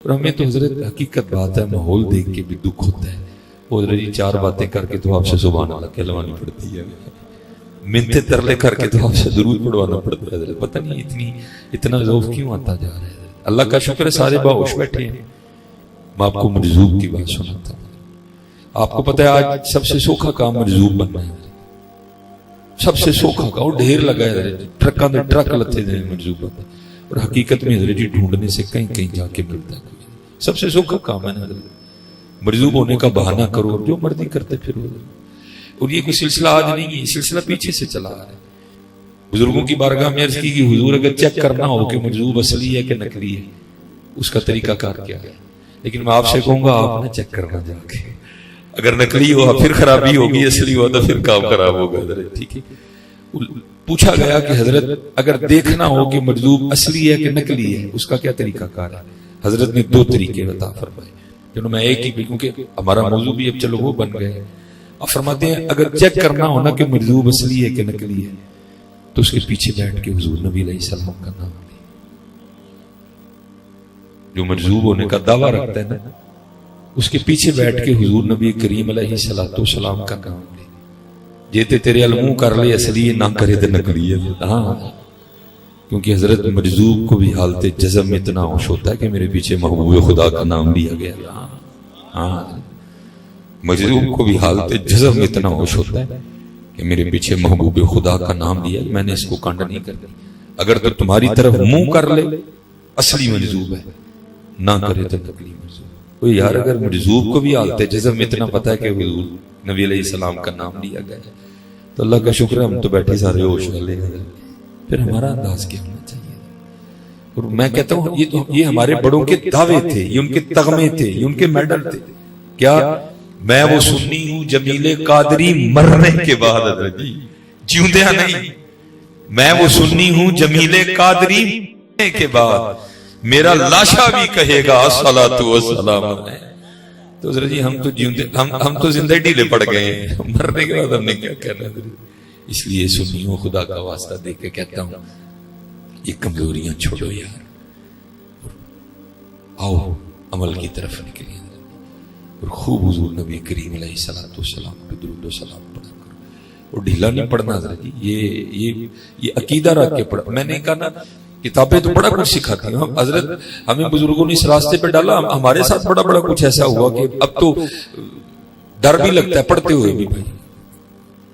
اور ہمیں تو حضرت حقیقت بات ہے، ماحول دیکھ کے بھی دکھ ہوتا ہے. وہ حضرت جی 4 باتیں کر کے تو آپ سے سبحان اللہ کہلوانی پڑتی ہے، منتے ترلے کر کے تو آپ سے درود پڑھوانا پڑتا ہے. حضرت پتہ نہیں اتنا ذوق کیوں آتا جا رہا ہے. اللہ کا شکر ہے سارے باہوش بیٹھے ہیں. میں آپ کو مجذوب کی بات سناتا ہوں. آپ کو پتہ ہے آج سب سے سوکھا کام مجذوب بننا ہے. سب سے سوکھا کام، اور ڈھیر لگا ہے ٹرکاں دے ٹرک لتے دے مجذوب بننا. اور حقیقت میں حضرت جی ڈھونڈنے سے کہیں جا کے ملتا ہے. سب سے سوکھا کام ہے نا حضرت. مجذوب ہونے کا بہانہ کرو، جو مرضی کرتے پھرو. اور یہ کوئی سلسلہ آج نہیں ہے، سلسلہ پیچھے سے چلا آ رہا ہے. بزرگوں کی بارگاہ میں عرض کی کہ حضور اگر چیک کرنا ہو کہ مجذوب اصلی ہے کہ نقلی ہے، اس کا طریقہ کار کیا ہے. لیکن میں آپ سے کہوں گا آپ نہ چیک کرنا جا کے. اگر نقلی ہوا پھر خرابی ہوگی، اصلی ہوا تو پھر کام خراب ہوگا. حضرت ٹھیک ہے. پوچھا گیا کہ حضرت اگر دیکھنا ہو کہ مجذوب اصلی ہے کہ نقلی ہے، اس کا کیا طریقہ کار ہے. حضرت نے 2 طریقے عطا فرمائے. چلو میں ایک ہی، کیونکہ ہمارا موضوع بھی اب چلو وہ بن گئے. اب فرماتے ہیں اگر چیک کرنا ہونا کہ مجذوب اصلی ہے کہ نقلی ہے، تو اس کے پیچھے بیٹھ کے حضور نبی علیہ السلام کا نام لے. جو مجذوب ہونے کا دعویٰ رکھتا ہے نا، اس کے پیچھے بیٹھ کے حضور نبی کریم علیہ السلام کا نام لے. جیتے تیرے علموں کر لے اصلی نہ کرے تو نقلی ہے. ہاں، کیونکہ حضرت مجذوب کو بھی حالت جزم میں اتنا ہوش ہوتا ہے کہ میرے پیچھے محبوب خدا کا نام لیا گیا. ہاں، مجذوب کو بھی حالت جزم میں اتنا ہوش ہوتا ہے کہ میرے پیچھے محبوب خدا کا نام لیا، میں نے اس کو کانڈ نہیں کرنا. اگر تو تمہاری طرف منہ کر لے اصلی مجذوب ہے، نہ کرے تو نقلی مجذوب. تو یار اگر مجذوب کو بھی حالت جزم میں اتنا پتا ہے کہ حضور نبی علیہ السلام کا نام لیا گیا ہے، تو اللہ کا شکر ہے ہم تو بیٹھے سارے ہوش والے ہیں. پھر ہمارا انداز کیا ہونا چاہیے. اور میں کہتا ہوں یہ ہمارے بڑوں کے دعوے تھے، یہ ان کے تغمے تھے، یہ ان کے میڈل تھے. کیا میں وہ سنی ہوں جمیل قادری مرنے کے بعد، حضرت جی جیوندیا نہیں، میں وہ سنی ہوں جمیل قادری مرنے کے بعد، میرا لاشا بھی کہے گا الصلاۃ والسلام علیہ. تو حضرت جی ہم تو جیوندے، ہم تو زندہ ڈھیلے پڑ گئے ہیں، مرنے کے بعد ہم نے کیا کہنا. اس لیے سنیوں خدا کا واسطہ دے کے کہتا ہوں یہ کمزوریاں چھوڑو یار، آؤ عمل کی طرف نکلیں اور خوب حضور نبی کریم علیہ السلام پہ درود و سلام پڑھا کرو. اور ڈھیلا نہیں پڑھنا حضرت جی، یہ عقیدہ رکھ کے پڑھا. میں نے کہا نا کتابیں تو بڑا کچھ سکھاتی ہیں حضرت، ہمیں بزرگوں نے اس راستے پہ ڈالا. ہمارے ساتھ بڑا کچھ ایسا ہوا کہ اب تو ڈر بھی لگتا ہے پڑھتے ہوئے بھی بھائی.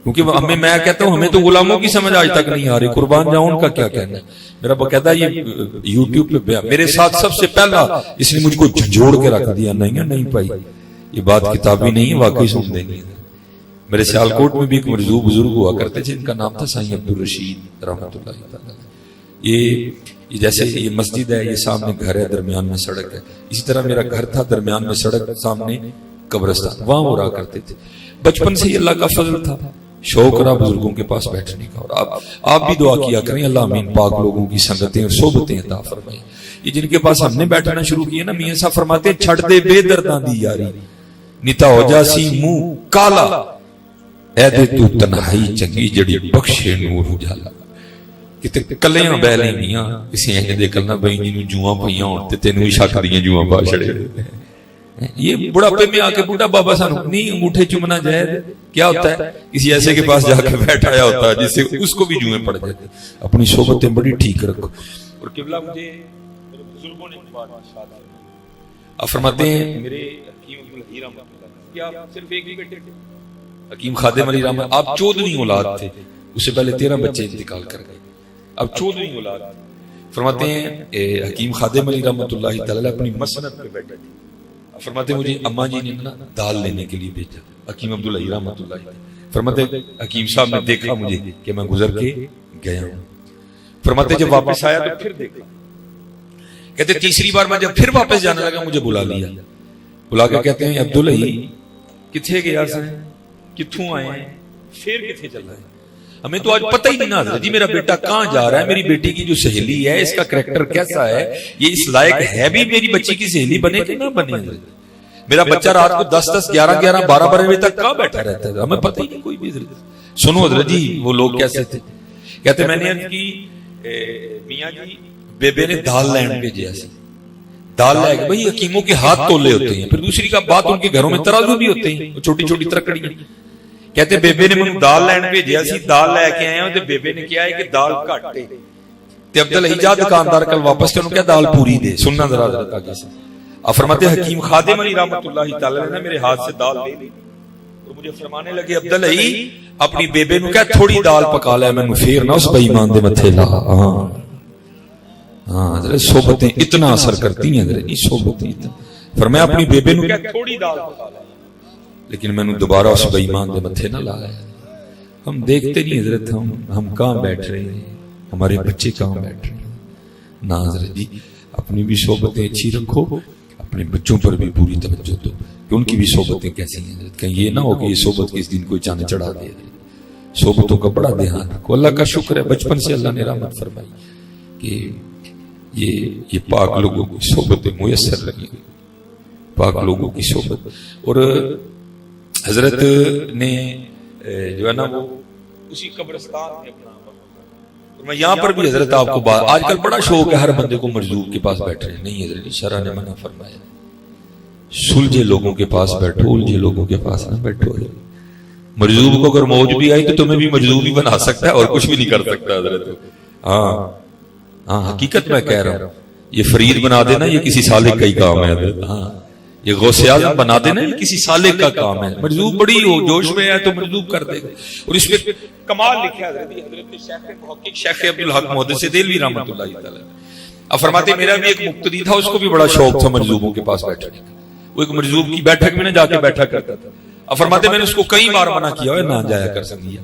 کیونکہ ہمیں، میں کہتا ہوں ہمیں تو غلاموں کی سمجھ آج تک نہیں آ رہی. قربان جاؤں ان کا کیا کہنا ہے. میرا باقاعدہ یہ یوٹیوب پہ بیان میرے ساتھ سب سے پہلا اس نے مجھ کو جھنجھوڑ کے رکھ دیا. نہیں بھائی یہ بات کتابی نہیں، واقعی سن دیں گے. میرے سیالکوٹ میں بھی ایک مرزوق بزرگ ہوا کرتے تھے، ان کا نام تھا سائیں عبدالرشید رحمۃ اللہ تعالی. یہ جیسے یہ مسجد ہے، یہ سامنے گھر ہے، درمیان میں سڑک ہے. اسی طرح میرا گھر تھا، درمیان میں سڑک، سامنے قبرستان. وہاں وہ رہا کرتے تھے. بچپن سے ہی اللہ کا فضل تھا، شوق رہا بزرگوں کے پاس بیٹھنے کا. اور آپ بھی دعا کیا کریں اللہ امین پاک لوگوں کی سنگتیں اور صحبتیں عطا فرمائیں. یہ جن کے پاس ہم نے بیٹھنا شروع کیا نا، میاں صاحب فرماتے ہیں چھڑ دے بے درداں دی یاری، نیتا ہو جاسی منہ کالا، اے دے تو تنہائی چنگی جڑی بخشے نور اجالا. کتے کلیاں بیلیں میاں کسی ہیں دے کلنا بھائی جنوں جواں پھیاں ہوتے تینوں ہی شک دیاں جواں پا چھڑے. یہ بڑھاپے میں آ کے بوڑھا بابا سانو نہیں انگوٹھے چومنا جائز کیا ہوتا ہے؟ کسی ایسے کے پاس جا کے بیٹھایا ہوتا ہے جس سے اس کو بھی جوئیں پڑ جاتے. اپنی صحبتیں بڑی ٹھیک رکھو. اور قبلہ مجھے میرے بزرگوں نے بات ارشاد فرماتے ہیں، میرے حکیم عبدالحی رحمۃ اللہ، کیا صرف ایک ہی بیٹے تھے؟ حکیم خادم علی رحمۃ، آپ 14ویں اولاد تھے، اس سے پہلے 13 بچے انتقال کر گئے، اب 14ویں اولاد. فرماتے ہیں حکیم خادم علی رحمۃ اللہ تعالی اپنی مسند پہ بیٹھے تھے. فرماتے مجھے اماں جی نے نا دال لینے کے لیے بھیجا، حکیم عبدالحی رحمۃ اللہ. فرماتے حکیم صاحب نے دیکھا مجھے کہ میں گزر کے گیا ہوں. فرماتے جب واپس آیا تو پھر دیکھا. کہتے تیسری بار میں جب پھر واپس جانے لگا مجھے بلا لیا. بلا کے کہتے ہیں عبدالحی کتھے گیا سن، کتھوں آئے ہیں، پھر کتھے چل رہے ہیں؟ ہمیں تو آج پتہ ہی نہیں نا جی میرا بیٹا کہاں جا رہا ہے، میری بیٹی کی جو سہیلی ہے اس کا کریکٹر کیسا ہے، یہ اس لائق ہے بھی میری بچی کی سہیلی بنے کہ نہ بنے. میرا بچہ رات کو 10 11 12 بجے تک کہاں بیٹھا رہتا ہے، ہمیں پتہ ہی نہیں کوئی بھی. سنو حضرت جی وہ لوگ کیسے تھے. کہتے میں نے عرض کی میاں جی بیبے نے دال لین بھیجیا سی، دال لے کے، بھائی حکیموں کے ہاتھ تولے ہوتے ہیں، پھر دوسری کا بات ان کے گھروں میں ترازو بھی ہوتے ہیں، چھوٹی چھوٹی ترکڑیاں. کہتے بیبے نے مجھے دال لین بھیجیا سی، دال لے کے آئے ہوں تے بیبے نے کیا ہے کہ دال گھٹ ہے تے عبداللہ جا دکاندار کل واپس کروں کیا دال پوری دے. سننا ذرا حضرت آگے سے. اب فرماتے حکیم خادم علی رحمۃ اللہ تعالی نے میرے ہاتھ سے دال لے لی اور مجھے فرمانے لگے عبداللہ اپنی بیبے نو کہہ تھوڑی دال پکا لے، مینوں پھر نہ اس بے ایمان دے متھے لا. ہاں حضرت صحبتیں اتنا اثر کرتی ہیں حضرت، یہ صحبتیں فرمایا اپنی بیبے نو کہہ تھوڑی دال پکا لے، لیکن میں نے دوبارہ اس بے ایمان دے متھے نہ لایا. ہم دیکھتے نہیں حضرت ہم کہاں بیٹھ رہے ہیں، ہمارے بچے کہاں بیٹھ رہے ہیں. نہ حضرت جی اپنی بھی صحبتیں اچھی رکھو، اپنے بچوں پر بھی پوری توجہ دو کہ ان کی بھی صحبتیں کیسی ہیں حضرت. کہیں یہ نہ ہو کہ یہ صحبت کس دن کوئی چانے چڑھا دے. صحبتوں کا بڑا دھیان رکھو. اللہ کا شکر ہے بچپن سے اللہ نے رحمت فرمائی کہ یہ پاک لوگوں کی صحبتیں میسر رہی، پاک لوگوں کی صحبت. اور حضرت نے جو ہے نا وہ اسی قبرستان میں اپنا، میں یہاں پر بھی حضرت آپ کو بات، آج کل بڑا شوق ہے ہر بندے کو مرزوق کے پاس بیٹھ رہے ہیں. نہیں حضرت شرع نے منع فرمایا سلجھے لوگوں کے پاس بیٹھو، الجھے لوگوں کے پاس نہ بیٹھو. مرزوق کو اگر موج بھی آئی تو تمہیں بھی مرزوق ہی بنا سکتا ہے اور کچھ بھی نہیں کر سکتا حضرت. ہاں حقیقت میں کہہ رہا ہوں، یہ فرید بنا دینا یہ کسی سالک کا ہی کام ہے حضرت. ہاں یہ غوث اعظم بنا دینا یہ کسی سالک کا کام ہے. مرزوق بڑی ہو جوش میں ہے تو مرزوق کر دے گا. اور اس پہ کمال لکھا ہے حضرت شیخ محقق شیخ عبدالحق محدث دہلوی رحمۃ اللہ تعالی. اب فرماتے میرا بھی ایک مقتدی تھا، اس کو بھی بڑا شوق تھا مرزوقوں کے پاس بیٹھنے کا. وہ ایک مرزوق کی بیٹھک میں نہ جا کے بیٹھا کرتا تھا. اب فرماتے میں نے اس کو کئی بار منع کیا ہے نہ جایا کر سکیا.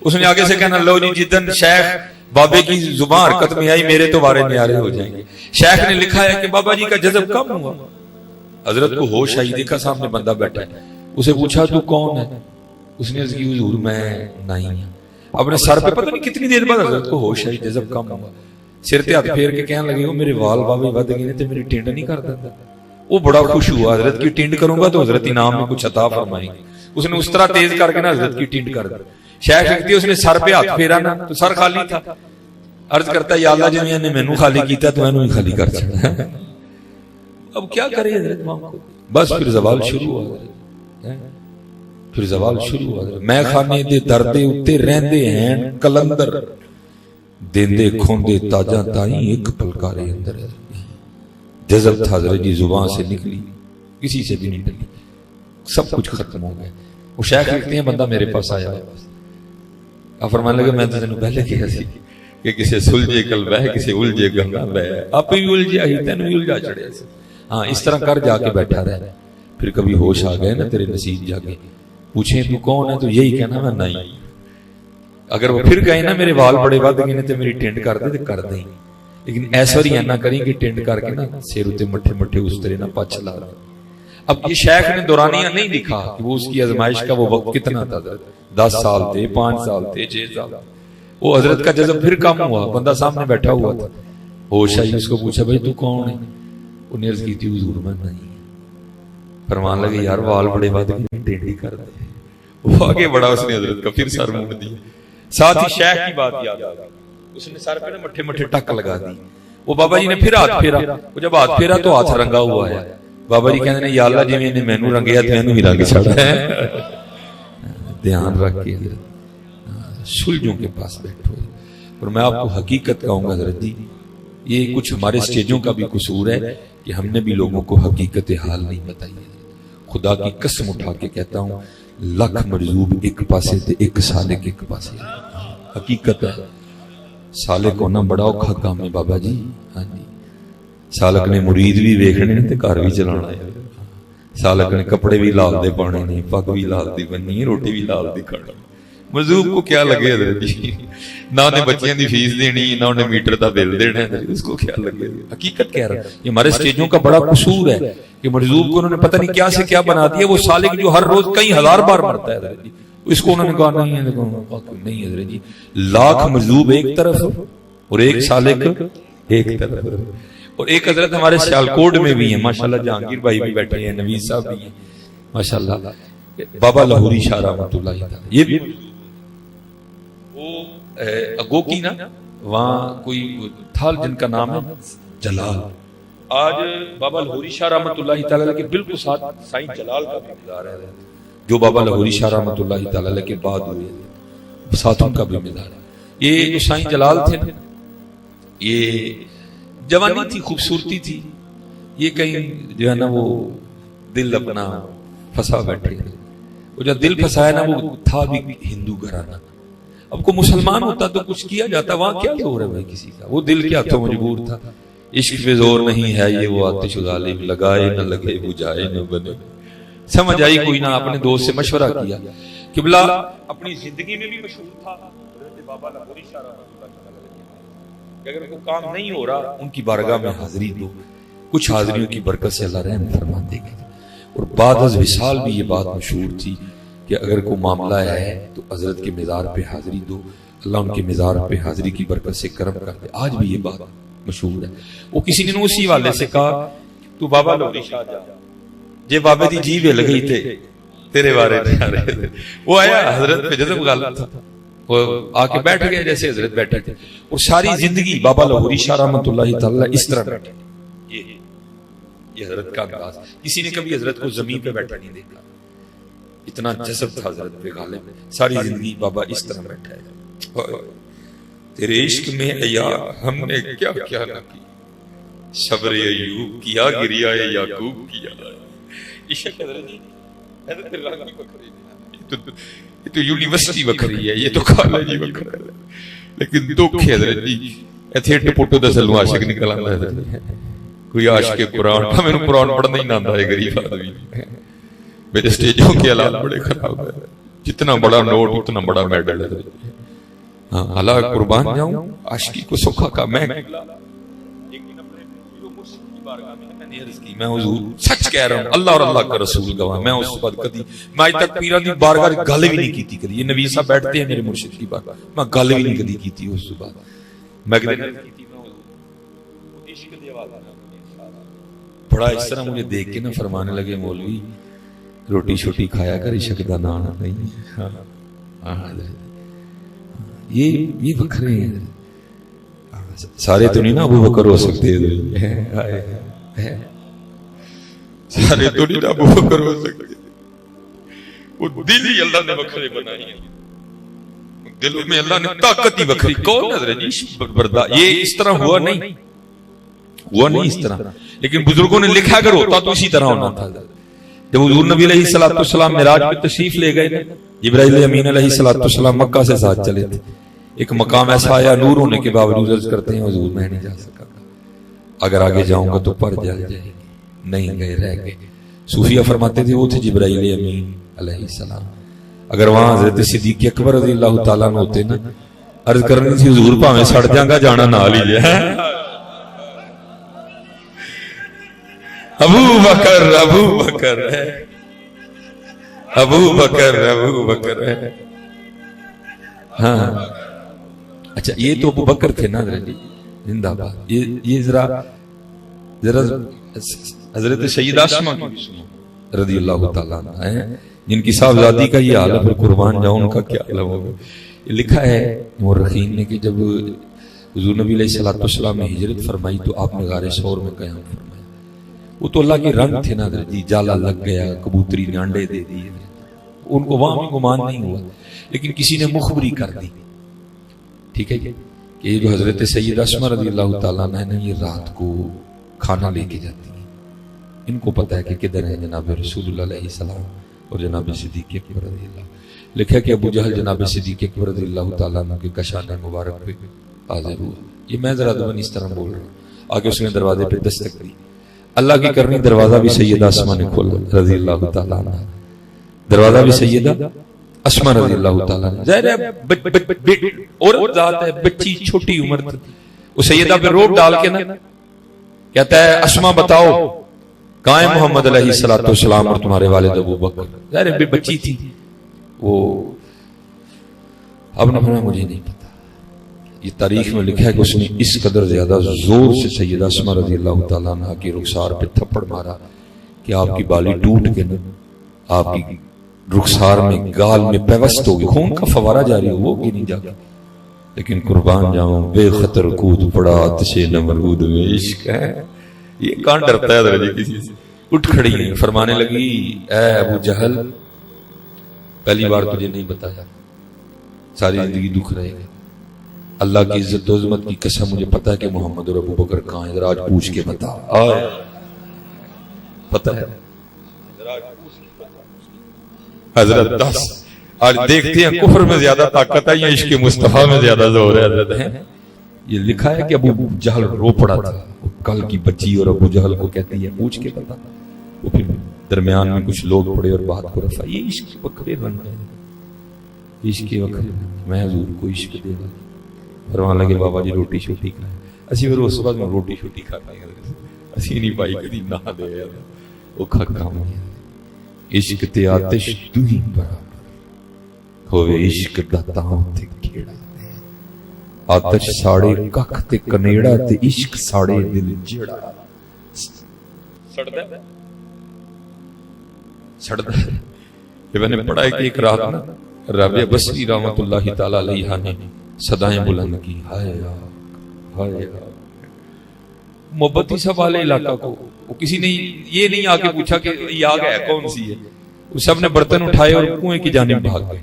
اس نے آگے سے کہنا لو جی جدن شیخ بابے کی زبان حرکت میں آئی میرے تو وارے نیارے ہو جائیں گے. شیخ نے لکھا ہے کہ بابا جی کا جذب کم ہوا. حضرت کو ہوش آئی، دیکھا سامنے بندہ بیٹھا ہے، اسے پوچھا تو کون ہے؟ اس نے عرض کی حضور میں نہیں ہوں. اپنے سر پہ پتہ نہیں کتنی دیر بعد حضرت کو ہوش آئی، جذب کم ہوا. سر تے ہاتھ پھیر کے کہنے لگے میرے وال بابے ود گئے تے میری ٹینڈ نہیں کر دیتا. وہ بڑا خوش ہوا، حضرت کی ٹینڈ کروں گا تو حضرت انعام میں کچھ عطا فرمائیں گے. اس نے اس طرح تیز کر کے نا حضرت کی ٹینڈ کر دی. شیخ لکھتی ہے اس نے سر پہ ہاتھ پھیرا نا تو سر خالی تھا. عرض کرتا ہے یا اللہ جی نے مینوں خالی کیتا تو مینوں ہی خالی کر چھڑا. اب کیا کرے حضرت ماں کو. بس پھر زوال شروع ہوا حضرت، پھر زوال شروع ہوا حضرت. میں خانے دے دردے اتے رہندے ہیں کلندر دیندے کھوندے تاجاں تائیں ایک پلکارے اندر. جذب تھا حضرت جی زبان سے نکلی کسی سے بھی نہیں ڈلی، سب کچھ ختم ہو گیا. وہ شیخ لکھتے ہیں بندہ میرے پاس آیا، اب فرمانے لگا میں تو تینوں پہلے کہا سی کہ کسی سلجھے کل بہ کسی الجھے گنگا بہ، آپ بھی الجھیا ہی تینوں بھی الجھا چڑھیا سی. ہاں اس طرح کر جا کے بیٹھا رہے. پھر کبھی ہوش آ گئے نا تیرے نصیب جاگے، پوچھیں تو کون ہے تو یہی کہنا میں نہیں. اگر وہ پھر کہیں نا میرے وال بڑے ود گئے تو میری ٹینڈ کر دے تو کر دیں، لیکن ایسا ہی نہ کریں کہ ٹینڈ کر کے نا سیر اتے مٹھے مٹھے اس طرح نہ پچ لا رہا. اب یہ شیخ نے دورانیہ نہیں لکھا کہ وہ اس کی آزمائش کا وہ وقت کتنا تھا، 10 سال تھے، 5 سال تھے، 6 سال. وہ حضرت کا جذب پھر کم ہوا، بندہ سامنے بیٹھا ہوا تھا، ہوش آئی، اس کو پوچھا بھائی تو کون ہے؟ وہ نے عرض کی تھی حضور میں نہیں. فرمان لگے یار وال بڑے بات ٹینڈی کر دے. وہ آگے بڑا اس نے حضرت کا پھر سر موڑ دیا. ساتھ ہی شیخ کی بات یاد آ گئی، اس نے سر پہ مٹھے مٹھے ٹک لگا دی. وہ بابا جی نے پھر ہاتھ پھیرا. وہ جب ہاتھ پھیرا تو ہاتھ رنگا ہوا ہے. بابا جی کہتے ہیں یا اللہ جی میں مینوں رنگیا تو اینوں ہی رنگ چھڑا ہے. دھیان رکھ کے سلجھوں کے پاس بیٹھو. اور میں آپ کو حقیقت کہوں گا حضرت جی، یہ کچھ ہمارے سٹیجوں کا بھی قصور ہے کہ ہم نے بھی لوگوں کو حقیقت حال نہیں بتائی. خدا کی قسم اٹھا کے کہتا ہوں لکھ مرزوب ایک پاسے تے ایک سالک ایک پاسے. حقیقت ہے سالک ہونا بڑا اوکھا کام ہے بابا جی. ہاں جی سالک نے مرید بھی ویکھنے تے گھر بھی چلانا ہے. سالک نے کپڑے بھی لال دے پانے نہیں، پگ بھی لال دی بننی، روٹی بھی لال دی کھانی. مرزوق کو کیا لگے حضرت جی، نہ انہیں بچیاں دی فیس دینی نہ انہیں میٹر دا بل دینا ہے، اس کو کیا لگے. حقیقت کہہ رہا ہے یہ ہمارے سٹیجوں کا بڑا قصور ہے کہ مرزوق کو انہوں نے پتہ نہیں کیا سے کیا بنا دیا. وہ سالک جو ہر روز کئی ہزار بار مرتا ہے حضرت جی، اس کو انہوں نے کہا نہیں ہے نہیں حضرت جی. لاکھ مرزوق ایک طرف اور ایک سالک ایک طرف. اور ایک حضرت ہمارے سیالکوٹ میں بھی ہیں ماشاءاللہ، جہانگیر بھائی بھی بیٹھے ہیں، نوید صاحب بھی ہیں ماشاءاللہ، بابا لاہوری شاہ رحمۃ اللہ تعالی. یہ بھی وہ اگوکی نا وہاں کوئی تھا جن کا نام ہے جلال، آج بابا لاہوری شاہ رحمۃ اللہ تعالی کے بالکل ساتھ سائیں جلال کا بھی مزار ہے، جو بابا لاہوری شاہ رحمۃ اللہ تعالی کے بعد ہوئے، ساتھ ان کا بھی مزار ہے۔ یہ جو سائیں جلال تھے نا، یہ جوانی تھی، خوبصورتی تھی، یہ کہیں جو ہے نا وہ دل اپنا پھنسا بیٹھے، وہ جو دل پھنسایا نا وہ تھا بھی ہندو گھرانہ۔ اب کو مسلمان ہوتا تو کچھ کیا جاتا، وہاں کیا زور ہے بھائی کسی کا، وہ دل کیا تو مجبور تھا۔ عشق پہ زور نہیں ہے یہ وہ آتش غالب، لگائے نہ لگے بجھائے نہ بنے۔ سمجھ آئی کوئی نہ، اپنے دوست سے مشورہ کیا، قبلہ اپنی زندگی میں بھی مشہور تھا بابا لاہوری شاہ رحمۃ اللہ تعالی کہ اگر کوئی کام نہیں ہو رہا ان کی بارگاہ میں حاضری دو، کچھ حاضریوں کی برکت سے اللہ رحم فرما دے گا۔ اور بعد از وصال بھی یہ بات مشہور تھی کہ اگر کوئی معاملہ ہے تو حضرت کے مزار پہ حاضری دو، اللہ ان کے مزار پہ حاضری کی برکت سے کرم کر دے۔ آج بھی یہ بات مشہور ہے۔ وہ کسی نے اسی والے سے کہا تو بابا لاہوری شاہ جا جے بابے دی جیب ہل گئی تھے تیرے بارے نہیں آ رہے تھے۔ وہ آیا حضرت پہ جذب غالب تھا، وہ آ کے بیٹھ گئے جیسے حضرت بیٹھے تھے، اور ساری زندگی بابا لاہوری شاہ رحمۃ اللہ تعالی اس طرح بیٹھے۔ یہ حضرت کا انداز، کسی نے کبھی حضرت کو زمین پہ بیٹھا نہیں دیکھا، اتنا جذب تھا حضرت پہ غالب۔ ساری زندگی بابا اس طرح بیٹھا ہے۔ تیرے عشق میں ایا ہم نے کیا کیا نہ کی، صبر ایوب کیا، گریا یعقوب کیا۔ عشق حضرت جی حضرت اللہ کی بکری، یہ تو یونیورسٹی بکری ہے، یہ تو کالج ہی بکرا ہے، لیکن دکھ حضرت جی ایتھے ٹپوٹو دا سلو عاشق نکل آندا ہے۔ کوئی عاشق قرآن، ہمیں قرآن پڑھنا ہی نہ آتا ہے، غریب آدمی، میرے سٹیجوں کے حالات بڑے خراب ہے، جتنا بڑا نوٹ اتنا بڑا میڈل ہے۔ ہاں اللہ قربان جاؤں عاشقی کو سکھا کا میں حضور سچ کہہ رہا ہوں، اللہ اور اللہ کا رسول گواہ، میں اس وقت کدی میں آج تک پیران دی بارگاہ گل بھی نہیں کی تھی کدی۔ یہ نبی صاحب بیٹھتے ہیں میرے مرشد کی بات، میں گل بھی نہیں کدی کی تھی اس بات۔ میں بڑا اس طرح مجھے دیکھ کے نہ فرمانے لگے، مولوی روٹی شوٹی کھایا کر، عشق دا نام نہیں۔ یہ بکرے ہیں، سارے تو نہیں نا ابو بکر ہو سکتے، سارے تو نہیں نا ابو بکر ہو سکتے، وہ دل ہی اللہ نے بکرے بنائے ہیں، دلوں میں اللہ نے طاقت ہی بکری۔ کون حضرت جی برداشت، یہ اس طرح ہوا نہیں اس طرح، لیکن بزرگوں نے لکھا اگر ہوتا تو اسی طرح ہونا تھا۔ جب حضور نبی علیہ السلام معراج پہ تشریف لے گئے، جبرائیل امین علیہ السلام مکہ سے ساتھ چلے تھے۔ ایک مقام ایسا آیا نور ہونے کے باوجود عرض کرتے ہیں حضور میں نہیں جا سکا، اگر آگے جاؤں گا تو پر جل جائے گی، نہیں گئے رہ گئے۔ صوفیہ فرماتے تھے وہ تھے جبرائیل امین علیہ السلام، اگر وہاں حضرت صدیق اکبر رضی اللہ تعالیٰ عنہ ہوتے نا، عرض کرنی تھی حضور پاویں سڑ جاں گا جانا نہ لیجیے۔ ابو بکر ہے، ابو بکر ہے۔ ہاں اچھا یہ تو ابو بکر تھے نا زندہ باد۔ یہ ذرا حضرت سیدہ اسماء رضی اللہ تعالیٰ عنہ ہیں، جن کی صاحبزادی کا یہ حال ہے، پھر قربان جاؤں ان کا کیا عالم ہوگا۔ لکھا ہے مورخین نے کہ جب حضور نبی علیہ السلام نے ہجرت فرمائی تو آپ نے غار ثور میں قیام فرمایا۔ وہ تو اللہ کے رنگ تھے نا جی، جالا لگ گیا، کبوتری نے انڈے دے دیے، ان کو وہاں بھی گمان نہیں ہوا، لیکن کسی نے مخبری کر دی، ٹھیک ہے کہ یہ جو حضرت سیدہ اسماء رضی اللہ تعالیٰ عنہ نے یہ رات کو کھانا لے کے جاتی ہیں، ان کو پتا ہے کہ کدھر ہے جناب رسول اللہ علیہ السلام اور جناب صدیق اکبر رضی اللہ۔ لکھا کہ ابو جہل جناب صدیق اکبر رضی اللہ تعالیٰ عنہ کے کشان مبارک پہ حاضر ہوا۔ یہ میں ذرا دبن اس طرح بول رہا ہوں، آگے اس نے دروازے پہ دستک دی، اللہ کی کرنی دروازہ بھی سیدہ اسماء نے کھولا رضی اللہ تعالیٰ عنہ، دروازہ بھی سیدہ اسماء رضی اللہ تعالیٰ عنہ۔ ظاہر ہے اور ذات ہے، بچی چھوٹی عمر تھی، وہ سیدہ پہ روب ڈال کے نا کہتا ہے اسماء بتاؤ کہاں ہے محمد علیہ السلام اور تمہارے والد ابو بکر۔ ظاہر ہے بچی تھی وہ، اب نہ مجھے نہیں پتا، یہ تاریخ میں لکھا ہے کہ اس نے اس قدر زیادہ زور سے سیدہ اسماء رضی اللہ تعالیٰ عنہ کی رخسار پہ تھپڑ مارا کہ آپ کی بالی ٹوٹ کے نا آپ کی رخسار میں گال میں پیوست ہو گئی، خون کا فوارہ جاری ہو وہ نہیں جا گیا۔ لیکن قربان جاؤں بے خطر کود پڑا آتش نمرود میں عشق ہے، یہ کہاں ڈرتا ہے حضرت جی کسی سے. اٹھ کھڑی ہیں, فرمانے لگی اے ابو جہل, پہلی بار تجھے نہیں بتایا, ساری زندگی دکھ رہے گا. اللہ کی عزت و عظمت کی قسم مجھے پتا ہے کہ محمد اور ابو بکر کہاں ہیں, ذرا آج پوچھ کے بتا. پتا ہے حضرت 10 آج دیکھتے ہیں کفر میں زیادہ طاقت ہے یا عشق مصطفیٰ میں زیادہ زور ہے حضرت ہیں. یہ لکھا ہے کہ ابو جہل رو پڑا تھا, کل کی بچی اور ابو جہل کو کہتی ہے پوچھ کے بتا. وہ پھر درمیان میں کچھ لوگ پڑے اور بات کو رفع, یہ عشق وکرے بن گئے, عشق وکرے. میں حضور کو عشق دے گا, فرمان لگے بابا جی روٹی شوٹی کھائے. اسی پھر اس وقت میں روٹی شوٹی کھاتے ہیں, اسی نہیں پائی کدی نہ دے وہ کھا کام. عشق تے آتش دوہی برابر ہوئے, عشق دا تاں تے کیڑا, آتش ساڑے ککھ تے کنیڑا تے عشق ساڑے دل جڑا. سڑدا ہے. یہ میں نے پڑھا ہے کہ ایک رات نا رابعہ بصری رحمۃ اللہ تعالی علیہ نے صدائیں بلند کی, ہائے آگ ہائے آگ. محبتی سب والے علاقہ کو وہ کسی نے یہ نہیں آ کے پوچھا کہ یہ آگ ہے کون سی ہے, وہ سب نے برتن اٹھائے اور کنویں کی جانب بھاگ گئے.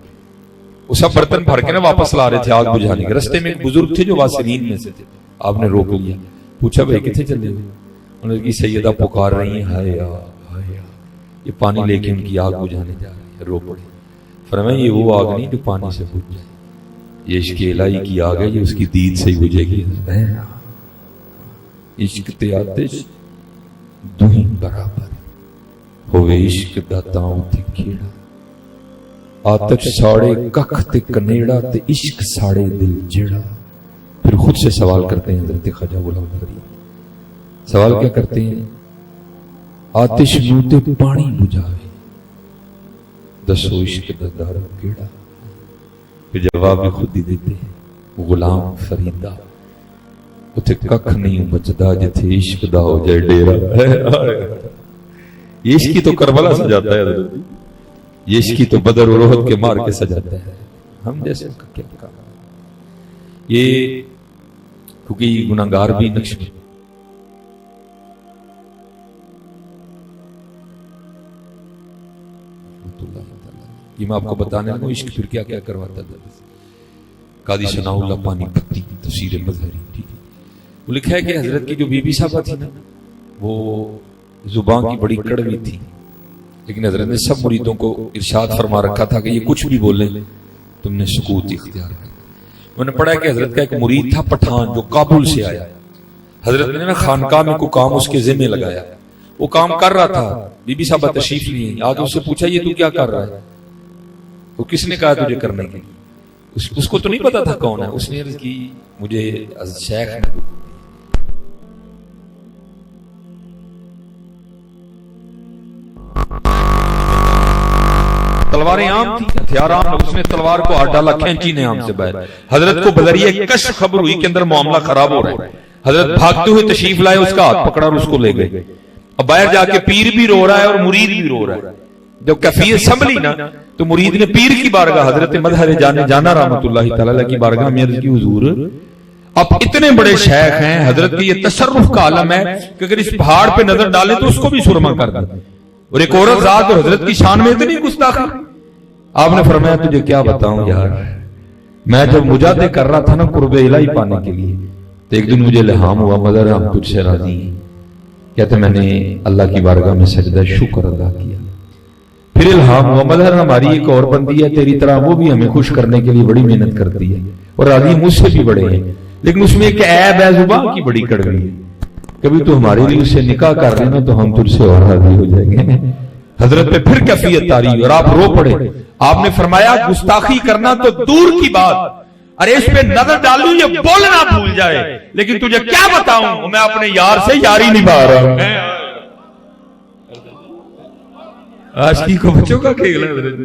وہ سب برتن بھر کے نا واپس لا رہے تھے آگ بجھانے کے. رستے میں ایک بزرگ تھے جو واسلین میں سے تھے, آپ نے روک لیا, پوچھا بھائی کتنے چلے ہوئے؟ انہوں نے کہا سیدہ پکار رہی ہیں ہائے آگ ہائے آگ, یہ پانی لے کے ان کی آگ بجھانے جا رہی ہے. رو پڑے. فرمایا یہ وہ آگ نہیں جو پانی سے بجھ جائے, یہ عشق الہی کی آگ ہے, یہ اس کی دید سے ہی بجھے گی. عشق تے آتش دوہی برابر ہوئے, عشق دا تاں تے کیڑا, آتش ساڑے ککھ تے کنیڑا تے عشق ساڑے دل جڑا. پھر خود سے سوال کرتے ہیں حضرت خواجہ غلام فرید. سوال کیا کرتے ہیں؟ آتش نو تے پانی بجھاوے, دسو عشق دا دار کیڑا. پھر جواب بھی خود ہی دیتے ہیں غلام فریدہ, اتھے ککھ نہیں بچدا جتھے عشق دا ہو جائے ڈیرا. یہ عشق کی تو کربلا سجاتا ہے حضرت, یہ عشق کی تو بدر و احد کے مار کے سجاتا ہے. ہم جیسے کا کیا کام, یہ کیونکہ یہ گناہگار بھی نقش میں. یہ میں آپ کو بتانے لگوں عشق پھر کیا کیا کرواتا ہے. قاضی ثناء اللہ پانی پتی تفسیر مظہری, ٹھیک ہے, وہ لکھا ہے کہ حضرت کی جو بی بی صاحبہ تھی نا وہ زبان کی بڑی کڑوی تھی, لیکن حضرت نے سب مریدوں کو ارشاد فرما رکھا تھا کہ یہ کچھ بھی بولیں تم نے سکوت اختیار کر. میں نے پڑھا ہے کہ حضرت کا ایک مرید تھا پٹھان جو کابل سے آیا, حضرت نے نا خانقاہ میں کوئی کام اس کے ذمہ لگایا, وہ کام کر رہا تھا, بی بی صاحبہ تشریف نہیں, آگے اس سے پوچھا یہ تو کیا کر رہا ہے؟ وہ کس نے کہا تجھے کرنے کے لیے؟ اس کو تو نہیں پتا تھا کون ہے. اس نے عرض کی مجھے شیخ نے. تلواریں عام تھی, ہتھیار عام, اس نے تلوار کو ہاتھ ڈالا, کھینچی نے عام سے باہر. حضرت کو بذریعہ کشف خبر ہوئی کہ اندر معاملہ خراب ہو رہا ہے. حضرت بھاگتے ہوئے تشریف لائے, اس کا ہاتھ پکڑا اور اس کو لے گئے. اب باہر جا کے پیر بھی رو رہا ہے اور مرید بھی رو رہا ہے. جب کیفیت سنبھلی نا تو مرید نے پیر کی بارگاہ حضرت مظہر جانا رحمۃ اللہ تعالی کی بارگاہ میں عرض کی حضور اب اتنے بڑے شیخ ہیں, حضرت کی یہ تصرف کا عالم ہے کہ اگر اس پہاڑ پہ نظر ڈالے تو اس کو بھی سرما کر دیں, اور ایک عورت ذات اور حضرت کی شان میں اتنی گستاخی. آپ نے فرمایا تجھے کیا بتاؤں یار, میں جب مجاہدے کر رہا تھا نا قرب الہی پانے کے لیے, تو ایک دن مجھے الہام ہوا مظہر ہم تجھ سے راضی ہیں. کہتے میں نے اللہ کی بارگاہ میں سجدہ شکر ادا کیا. پھر الہام ہوا مظہر ہماری ایک اور بندی ہے تیری طرح, وہ بھی ہمیں خوش کرنے کے لیے بڑی محنت کرتی ہے اور راضی مجھ سے بھی بڑے ہیں, لیکن اس میں ایک عیب ہے زبان کی بڑی کڑوی ہے. کبھی تو ہمارے لیے اسے نکاح کر لینا تو ہم تجھ سے اور راضی ہو جائیں گے. حضرت پہ پھر کیفیت تاری اور آپ رو پڑے. آپ نے فرمایا گستاخی کرنا تو دور کی بات, ارے اس پہ نظر ڈالوں یہ بولنا بھول جائے, لیکن تجھے کیا بتاؤں میں اپنے یار سے یاری نبھا رہا ہوں. عاشقی کو بچوں کا کھیل ہے حضرت.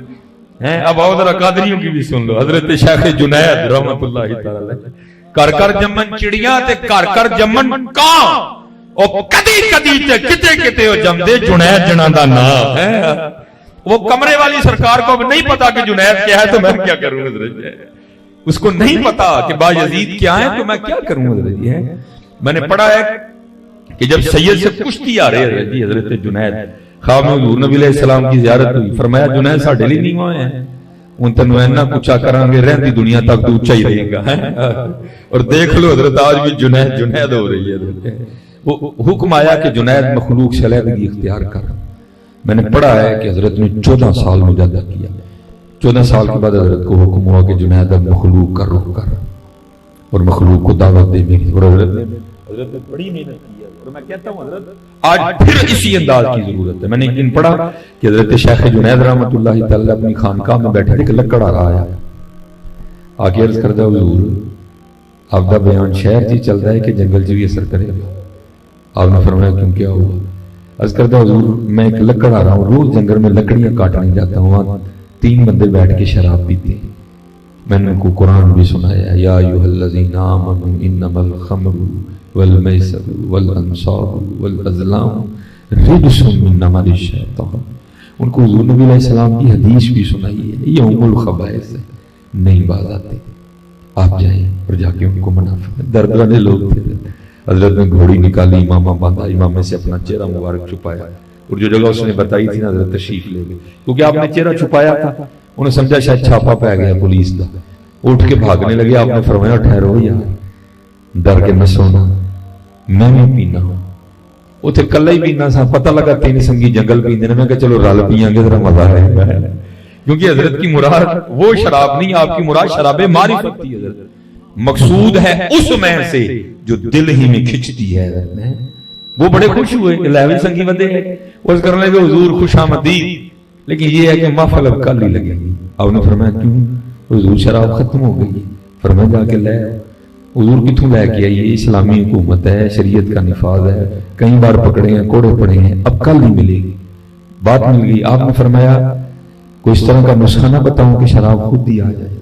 اب آؤ ذرا قادریوں کی بھی سن لو. حضرت شیخ جنید رحمۃ اللہ تعالی کر کر جمن چڑیاں تے کر کر جمن کاں, او کدی کدی تے کتے کتے او جمدے جنید جنا دا نام ہے. وہ کمرے والی سرکار کو نہیں پتا کہ جنید کیا ہے تو میں کیا کروں حضرت, اس کو نہیں پتا کہ با یزید کیا ہے تو میں کیا کروں حضرت. میں نے پڑھا ہے کہ جب سید سے کشتی آ رہے جی حضرت جنید خواب میں حضور نبی علیہ السلام کی زیارت ہوئی، فرمایا جنید ساڈے لیے نہیں ہوئے ہیں، ان تینوں اینا کچھ کران گے رہندی دنیا تک تو اونچا ہی رہے گا. اور دیکھ لو حضرت آج بھی جنید ہو رہی ہے. وہ حکم آیا کہ جنید مخلوق سے علیحدگی اختیار کر. میں نے پڑھا ہے کہ حضرت نے 14 سال مجاہدہ کیا. 14 سال کے بعد حضرت کو حکم ہوا کہ جنید اب مخلوق کا رخ کر اور مخلوق کو دعوت دے. اور حضرت نے بڑی محنت کی ہے. اور میں کہتا ہوں حضرت آج پھر اسی انداز کی ضرورت ہے. میں نے ایک دن پڑھا کہ حضرت شیخ جنید رحمۃ اللہ تعالی اپنی خانقاہ میں بیٹھے تھے کہ لکڑ آ رہا ہے. آگے عرض کردہ حضور آپ کا بیان شہر جی چلتا ہے کہ جنگل جی بھی اثر کرے گا؟ آپ نے فرمایا کیوں کیا ہوا؟ عرض کردہ حضور میں ایک لکڑ آ رہا ہوں، روز جنگل میں لکڑیاں کاٹنے جاتا ہوں، وہاں 3 بندے بیٹھ کے شراب پیتے ہیں. میں نے ان کو قرآن بھی سنایا یا ایھا الذین آمنوا انما الخمر والمیسر والانصاب والازلام رجس من عمل الشیطان. ان کو حضور نبی علیہ السلام کی حدیث بھی سنائی ہے، یہ ام الخبائث ہے، نہیں باز آتے. آپ جائیں اور جا کے ان کو منع فرمائیں. درگانے لوگ تھے. حضرت نے گھوڑی نکالی، امامہ باندھا، امامے سے اپنا چہرہ مبارک چھپایا اور جو جگہ اس نے بتائی تھی نا حضرت تشریف لے گئے. کیونکہ آپ نے چہرہ چھپایا تھا، انہیں سمجھا شاید چھاپا پہ گیا پولیس کا. اٹھ کے بھاگنے لگے. آپ نے فرمایا ٹھہرو یار، ڈر کے نہ سونا، میں بھی پینا ہوں. اتنے کلا ہی پینا سا، پتہ لگا 3 سنگی جنگل پیندے نے. میں کہا چلو رل پیاں گے ذرا مزہ آئے گا. کیونکہ حضرت کی مراد وہ شراب نہیں، آپ کی مراد شراب معرفت تھی. حضرت مقصود ہے اس میں سے جو دل ہی میں کھچتی ہے. وہ بڑے خوش ہوئے کہ لیوی سنگی بندے ہیں. اس کرنے لگے حضور خوش آمدید، لیکن یہ ہے کہ محفل اب کل ہی لگے گی. آپ نے فرمایا کیوں؟ حضور شراب ختم ہو گئی. فرمایا جا کے لے. حضور کتوں لے کے آئی؟ اسلامی حکومت ہے، شریعت کا نفاذ ہے، کئی بار پکڑے ہیں، کوڑے پڑے ہیں، اب کل ہی ملے گی. بات مل گئی. آپ نے فرمایا کوئی اس طرح کا نسخہ نہ بتاؤں کہ شراب خود ہی آ جائے.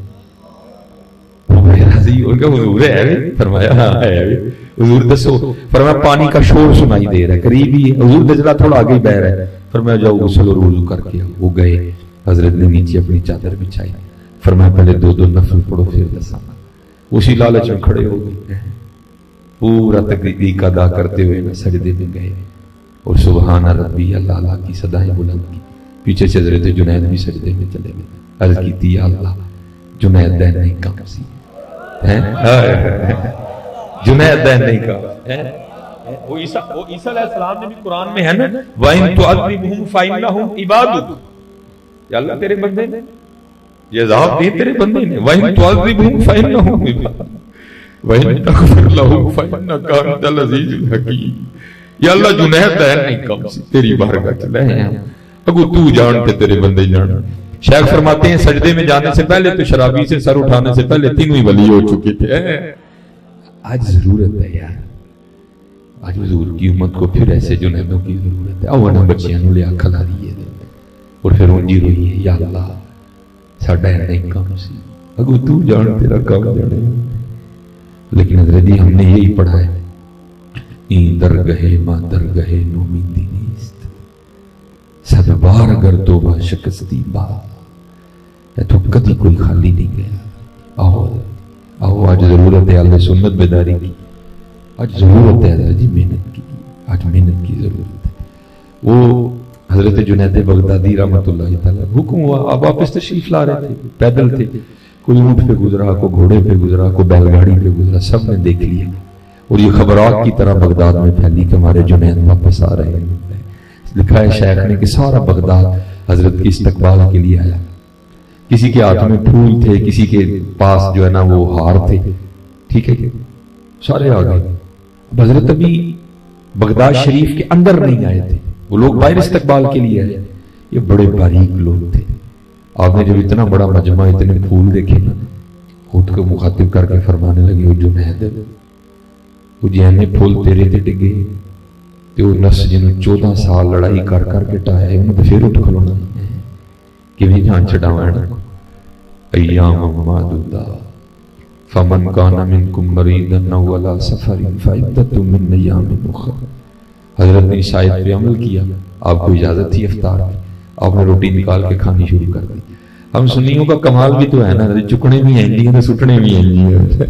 ان کا حضور ہے. فرمایا ہاں ہے. حضور دسو. فرمایا پانی کا شور سنائی دے رہا ہے، قریب ہی ہے. حضور دجلہ تھوڑا آگے بہ رہا ہے. فرمایا جاؤ غسل اور وضو کر کے. وہ گئے. حضرت نے نیچے اپنی چادر بچھائی. فرمایا پہلے 2 نفل پڑھو پھر دساں. اسی لالچ میں کھڑے ہو گئے. پورا تقریب ادا کرتے ہوئے سجدے میں گئے اور سبحان ربی اللہ کی صدائیں بلند کی. پیچھے سے حضرت جنید بھی سجدے میں چلے گئے. عرض کی تھی یا اللہ جنید دین نہیں کم سی جنید دین نہیں کم. وہ عیسیٰ علیہ السلام نے بھی قرآن میں ہے نا وَإِن تُعَذِّبْهُمْ فَإِنَّهُمْ عِبَادُكَ. یا اللہ تیرے بندے نے یہ عذاب دی تیرے بندے نے. وَإِن تُعَذِّبْهُمْ فَإِنَّهُمْ عِبَادُكَ وَإِن تَغْفِرْ لَهُمْ فَإِنَّكَ أَنْتَ الْعَزِيزُ الْحَكِيمُ. یا اللہ جنید دین نہیں کم سی تیری بارگاہ چلے ہیں. اگو تو جانتے تیرے بندے جان. شیخ فرماتے ہیں سجدے میں جانے سے پہلے تو شرابی سے سر اٹھانے سے پہلے 3 ہی ولی ہو چکے تھے. آج ضرورت ہے یار، آج حضور کی امت کو پھر ایسے جنیدوں کی ضرورت ہے. اوہ بچیاں نو لیا کھلا دیئے اور پھر انجی روئی ہے یا اللہ ساڑھا ہے نہیں کام سی اگو تو جان تیرا کام جانے. لیکن حضرت ہم نے یہی پڑھا ہے این درگہے ماں درگہے نومیدی نیست صد بار اگر توبہ شکستی بات. تو کدی کوئی خالی نہیں گیا. آؤ آج ضرورت ہے اہل سنت بیداری کی. آج ضرورت ہے حضرت جی محنت کی. آج محنت کی ضرورت ہے. وہ حضرت جنید بغدادی رحمۃ اللہ تعالیٰ حکم ہوا. اب واپس تشریف لا رہے تھے، پیدل تھے. کوئی اونٹ پہ گزرا، کوئی گھوڑے پہ گزرا، کوئی بیل گاڑی پہ گزرا. سب نے دیکھ لیا اور یہ خبرات کی طرح بغداد میں پھیلی کہ ہمارے جنید واپس آ رہے ہیں. لکھا ہے شیخ نے کہ سارا بغداد حضرت کی استقبال کے لیے آیا. کسی کے ہاتھ میں پھول تھے، کسی کے پاس جو ہے نا وہ ہار تھے. ٹھیک ہے کہ سارے آ گئے. حضرت ابھی بغداد شریف کے اندر نہیں آئے تھے، وہ لوگ باہر استقبال کے لیے آئے. یہ بڑے باریک لوگ تھے. آپ نے جب اتنا بڑا مجمع اتنے پھول دیکھے نا خود کو مخاطب کر کے فرمانے لگے وہ جنید وہ جہنے پھول تیرے تے ڈگے تو نفس جنہوں 14 سال لڑائی کر کر کے ٹایا ہے انہوں نے پھر اٹھ کھلونا کہ بھی جان چڑھاوائنا. ایام معدودہ فمن کان منکم مریضا او علی سفر فعدۃ من ایام اخر. حضرت نے اس آیت پہ عمل کیا. آپ کو اجازت تھی افطار میں، آپ نے روٹی نکال کے کھانی شروع کر دی. ہم سنیوں کا کمال بھی تو ہے نا، چکنے بھی ہیں جی سٹنے بھی ہیں جی.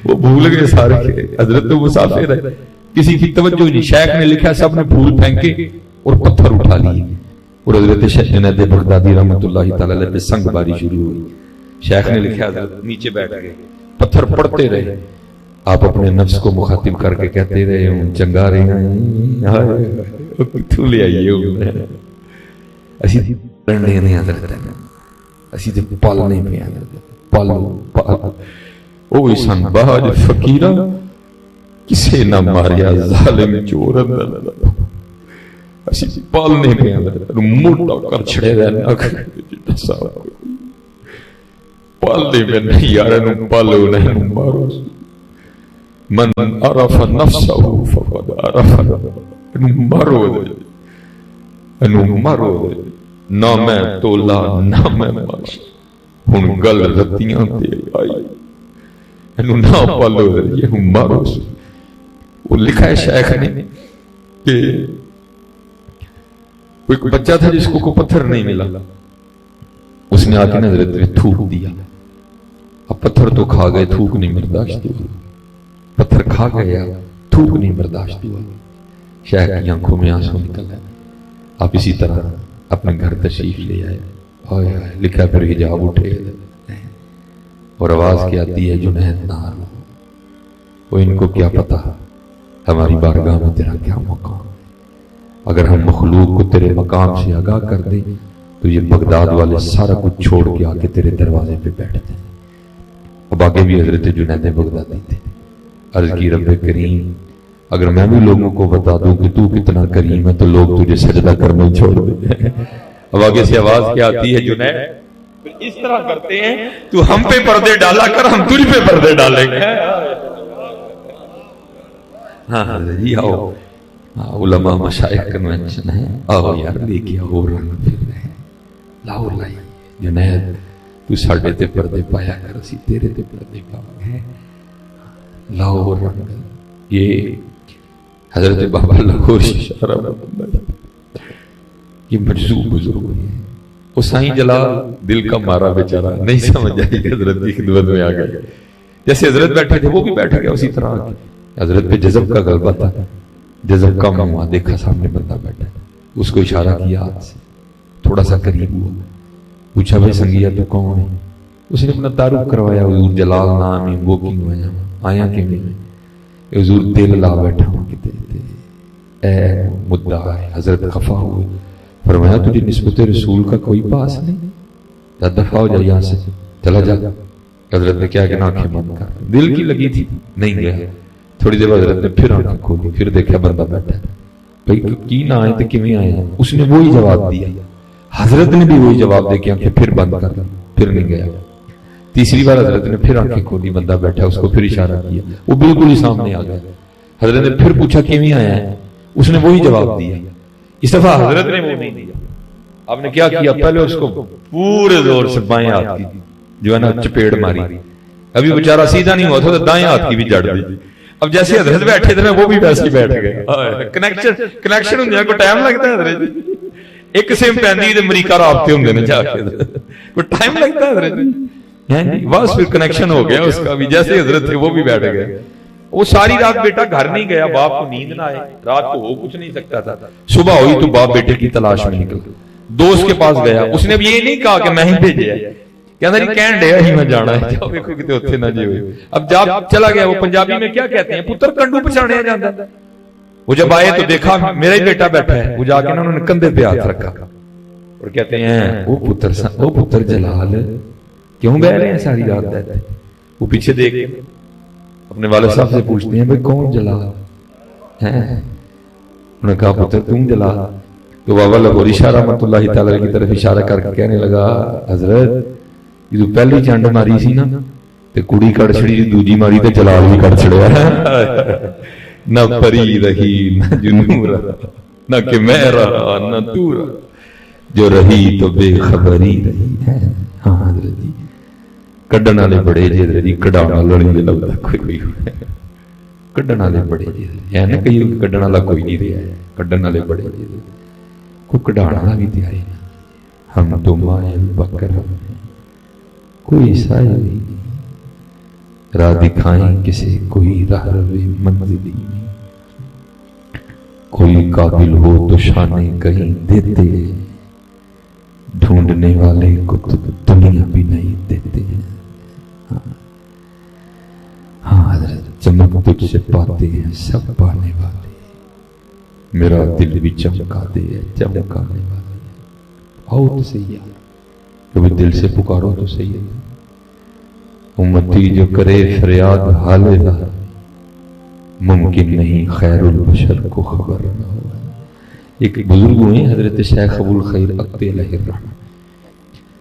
وہ بھول گئے سارے. حضرت تو مسافر ہے. کسی کی توجہ نہیں. شیخ نے لکھا سب نے پھول پھینکے اور پتھر اٹھا لیے اور حضرت شیخ جنید بغدادی رحمۃ اللہ تعالی علیہ پہ سنگ باری شروع ہوئی. شیخ نے لکھا حضرت نیچے بیٹھ گئے, پتھر پڑتے رہے. آپ اپنے نفس کو مخاطب کر کے کہتے رہے ہوں چنگا رہے ہیں کتوں لے آئیے ہوں اسی پڑھنے نہیں حضرت اسی تے پالنے پہ پالو اوہ سن باج فقیرہ کسے نہ ماریا ظالم چور اندر اسی پالنے پہ حضرت موٹا کر چھڑے رہنا پالنے پہ نہیں یار انہوں پالو نہیں مارو من عرف نفسہ فقد عرف انہوں مارو دے نہ میں تولا نہ میں مارش ہن گل رتیاں تے آئی انہوں نہ پالو دے یہ ہوں مارو سے. وہ لکھا ہے شیخ نے کہ کوئی بچہ تھا جس کو پتھر نہیں ملا, اس نے آکے حضرت نے تھوک دیا. اب پتھر تو کھا گئے, تھوک نہیں برداشت ہوا. پتھر کھا گیا, تھوک نہیں برداشت ہوا. شیخ کی آنکھوں میں آنسو نکل گئے. آپ اسی طرح اپنے گھر تشریف لے آئے. لکھا پھر حجاب اٹھے اور آواز کی آتی ہے جنید نہ رو. وہ ان کو کیا پتا ہماری بارگاہ میں تیرا کیا مقام. اگر ہم مخلوق کو تیرے مقام سے آگاہ کر دیں تو یہ بغداد والے سارا کچھ چھوڑ کے آ کے تیرے دروازے پہ بیٹھتے ہیں. اب آگے بھی حضرت جنید بغدادی تھے. عرض کی رب کریم اگر میں بھی لوگوں کو بتا دوں کہ تو کتنا کریم ہے تو لوگ تجھے سجدہ کرنے چھوڑ دیں. اب آگے سے آواز کیا آتی ہے جنید اس طرح کرتے ہیں تو ہم پہ پردے ڈالا کر ہم تجھ پہ پردے ڈالیں گے. ہاں جی آؤ علماء مشائخ کنونشن ہے, آؤ یار لے کے آؤ رنگ پھر رہے لاؤ لائی جنید تو ساڑھے تے پردے پایا کر اسی تیرے تے پردے پاؤں گے لاؤ رنگ. یہ حضرت بابا لاہور شارہ یہ مجذوب بزرگ ہے. وہ سائیں جلال دل کا مارا بیچارہ نہیں سمجھ آئی حضرت کی خدمت میں آ گئے. جیسے حضرت بیٹھے تھے وہ بھی بیٹھ گیا اسی طرح. حضرت پہ جذب کا غلبہ تھا, جذب کم ہوا, دیکھا سامنے بندہ بیٹھا, اس کو اشارہ کیا ہاتھ سے, تھوڑا سا قریب ہوا, پوچھا بھائی سنگیا تو کون ہے. اس نے اپنا تعارف کروایا حضور جلال نام ہے وہ کیوں آیا کہ نہیں حضور دل لا بیٹھا ہوں کہ اے مدعا ہے. حضرت خفا ہوئے, فرمایا تجھے نسبت رسول کا کوئی پاس نہیں, دفع ہو جا یہاں سے چلا جا. حضرت نے کیا کہ آنکھیں بند کر, دل کی لگی تھی نہیں گیا. تھوڑی دیر حضرت نے پھر آنکھیں کھولی, پھر دیکھا بندہ بیٹھا بھائی کی نہ آئے تو کیویں آئے ہیں. اس نے وہی جواب دیا, حضرت نے بھی وہی جواب دے کے آنکھیں پھر بند کر, پھر نہیں گیا. تیسری بار حضرت نے پھر آنکھیں کھولی, بندہ بیٹھا, اس کو پھر اشارہ کیا, وہ بالکل ہی سامنے آ گیا. حضرت نے پھر پوچھا کیویں آیا ہے, اس نے وہی جواب دیا. اس دفعہ حضرت نے وہ نہیں دیا. آپ نے کیا کیا, پہلے اس کو پورے زور سے بائیں ہاتھ کی جو ہے نا چپیڑ ماری. ابھی بیچارہ سیدھا نہیں ہوا تھا تو دائیں ہاتھ کی بھی جڑ دی. اب جیسے حضرت بیٹھے تھے وہ بھی ویسے ہی بیٹھ گئے. کنیکشن ہونے کو ٹائم لگتا ہے حضرت, ایک سیم پہنی تے امریکہ رابطے ہوندے نے جا کے کوئی ٹائم لگتا ہے حضرت. بس پھر کنیکشن ہو گیا اس کا بھی, جیسے حضرت تھے وہ بھی بیٹھ گئے. وہ ساری رات بیٹا گھر نہیں گیا, باپ کو نیند نہ آئے, رات کو ہو کچھ نہیں سکتا تھا. صبح ہوئی تو باپ بیٹے کی تلاش میں نکل دوست کے پاس گیا. اس نے اب یہ نہیں کہا کہ میں ہی بھیجے ہے, کہنا جی کہن ڈیا ہی میں جانا ہے, جاؤ دیکھو کتے اتھے نہ جی ہوئے. اب جب چلا گیا, وہ پنجابی میں کیا کہتے ہیں, پتر کنڈو پچھاڑیا جاتا ہے. وہ جب آئے تو دیکھا میرا ہی بیٹا بیٹھا ہے. وہ جا کے انہوں نے کندھے پہ ہاتھ رکھا اور کہتے ہیں وہ پتر جلال کیوں بہ رہے ہیں ساری رات بیٹھے. وہ پیچھے دیکھ کے اپنے والد صاحب سے پوچھتے ہیں بھئی کون جلال ہے. انہوں نے کہا پتر تم جلال. تو بابا لاہور اشارہ رحمۃ اللہ تعالی کی طرف اشارہ کر کے کہنے لگا حضرت یہ تو پہلی چنڈ ماری سی نا تے کڑی کڑ چھڑی, دوجی ماری تے جلال بھی کڑ چھڑیا. نہ پری رہی نہ جنوں رہا, نہ کہ میں رہا نہ تو رہا, جو رہی تو بے خبری رہی ہے. ہاں حضرت جی کڈن والے بڑے جی حضرت جی, کڈانا لڑی دے لگتا کوئی کڈن والے بڑے جی ہے نا, کئی کڈن والا کوئی نہیں رہا ہے, کڈن والے بڑے جی کو کڈانا بھی تیاری. ہم تو مائل بکر کوئی سائے نہیں, راہ دکھائیں کسے کوئی راہ روے منزلی نہیں. کوئی قابل ہو تو شانے کہیں دیتے، ڈھونڈنے والے کو تو دنیا بھی نہیں دیتے۔ ہاں حضرت چمک تجھ سے پاتے ہیں سب پانے والے، میرا دل بھی چمکا دے چمکانے والے۔ آؤ تو صحیح ہے، کبھی دل سے پکارو تو صحیح ہے۔ امتی جو کرے فریاد حال رہا، ممکن نہیں خیر البشر کو خبر نہ ہو۔ ایک بزرگ ہوئے حضرت شیخ ابو الخیر اقتے علیہ الرحمہ،